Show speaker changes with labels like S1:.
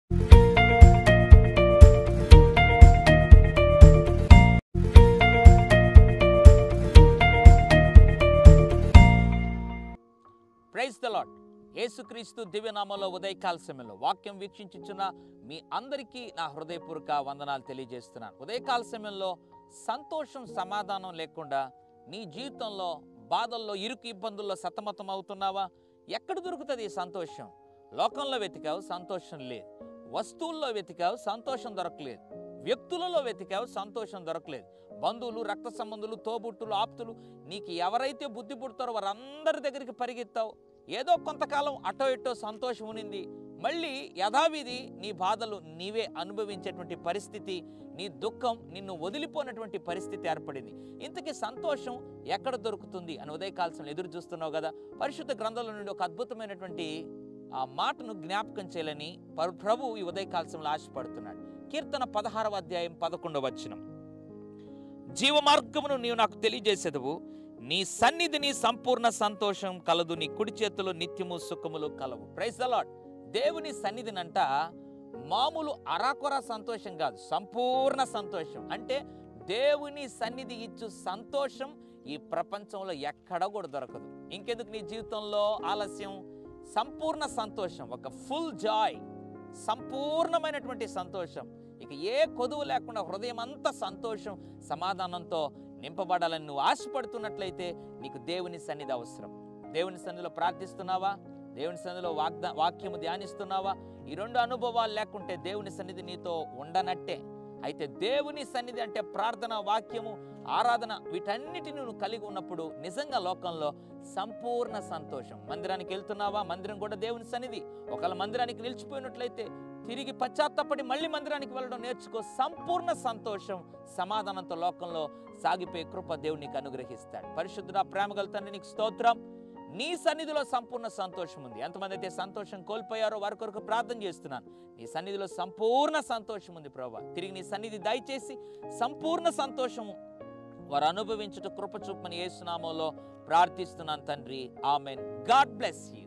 S1: Praise the lord. యేసుక్రీస్తు దివ్యనామంలో ఉదయకాల సమయంలో వాక్యం వీక్షించుచున్న మీ అందరికీ నా హృదయపూర్వక వందనాలు తెలియజేస్తున్నాను. ఉదయకాల సమయంలో సంతోషం సమాధానం లేకుండా నీ జీవితంలో బాధల్లో ఇరుకు ఇబ్బందుల్లో సతమతం అవుతున్నావా? ఎక్కడ దొరుకుతుంది ఈ సంతోషం? లోకంలో వెతికావు, సంతోషం లేదు. వస్తువుల్లో వెతికావు, సంతోషం దొరకలేదు. వ్యక్తులలో వెతికావు, సంతోషం దొరకలేదు. బంధువులు, రక్త సంబంధులు, తోబుట్టులు, ఆప్తులు, నీకు ఎవరైతే బుద్ధి పుడతారో వారందరి దగ్గరికి పరిగెత్తావు. ఏదో కొంతకాలం అటో ఇటో సంతోషం ఉనింది. మళ్ళీ యథావిధి నీ బాధలు నీవే అనుభవించేటువంటి పరిస్థితి, నీ దుఃఖం నిన్ను వదిలిపోయినటువంటి పరిస్థితి ఏర్పడింది. ఇంతకీ సంతోషం ఎక్కడ దొరుకుతుంది అని ఉదయకాల్సం ఎదురు చూస్తున్నావు కదా. పరిశుద్ధ గ్రంథంలో నుండి ఒక అద్భుతమైనటువంటి ఆ మాటను జ్ఞాపకం చేయాలని ప్రభు ఈ ఉదయకాల్సంలో ఆశపడుతున్నాడు. కీర్తన 16వ అధ్యాయం 11వ వచనం. జీవ మార్గమును నీవు నాకు తెలియజేసేదవు, నీ సన్నిధిని సంపూర్ణ సంతోషం కలదు, నీ కుడి చేతిలో నిత్యము సుఖములు కలవు. Praise the Lord. దేవుని సన్నిధినంట మామూలు అరాకొర సంతోషం కాదు, సంపూర్ణ సంతోషం. అంటే దేవుని సన్నిధి ఇచ్చు సంతోషం ఈ ప్రపంచంలో ఎక్కడ కూడా దొరకదు. ఇంకెందుకు నీ జీవితంలో ఆలస్యం? సంపూర్ణ సంతోషం, ఒక ఫుల్ జాయ్, సంపూర్ణమైనటువంటి సంతోషం. ఇక ఏ కొదువు లేకుండా హృదయం అంతా సంతోషం సమాధానంతో నింపబడాలని నువ్వు ఆశపడుతున్నట్లయితే నీకు దేవుని సన్నిధి అవసరం. దేవుని సన్నిధిలో ప్రార్థిస్తున్నావా? దేవుని సన్నిధిలో వాక్యము ధ్యానిస్తున్నావా? ఈ రెండు అనుభవాలు లేకుంటే దేవుని సన్నిధి నీతో ఉండనట్టే. అయితే దేవుని సన్నిధి అంటే ప్రార్థన, వాక్యము, ఆరాధన, వీటన్నిటిని నువ్వు కలిగి ఉన్నప్పుడు నిజంగా లోకంలో సంపూర్ణ సంతోషం. మందిరానికి వెళ్తున్నావా? మందిరం కూడా దేవుని సన్నిధి. ఒకవేళ మందిరానికి నిలిచిపోయినట్లయితే తిరిగి పశ్చాత్తపడి మళ్ళీ మందిరానికి వెళ్ళడం నేర్చుకో. సంపూర్ణ సంతోషం సమాధానంతో లోకంలో సాగిపోయే కృప దేవుడు నీకు అనుగ్రహిస్తాడు. పరిశుద్ధుడా, ప్రేమగల తండ్రి, నీకు స్తోత్రం. నీ సన్నిధిలో సంపూర్ణ సంతోషం ఉంది. ఎంతమంది అయితే సంతోషం కోల్పోయారో వారి కొరకు ప్రార్థన చేస్తున్నాను. నీ సన్నిధిలో సంపూర్ణ సంతోషం ఉంది ప్రభువా. తిరిగి నీ సన్నిధి దయచేసి సంపూర్ణ సంతోషము వారు అనుభవించుట కృప చూపమని యేసు నామములో ప్రార్థిస్తున్నాను తండ్రి. ఆమెన్. God bless you.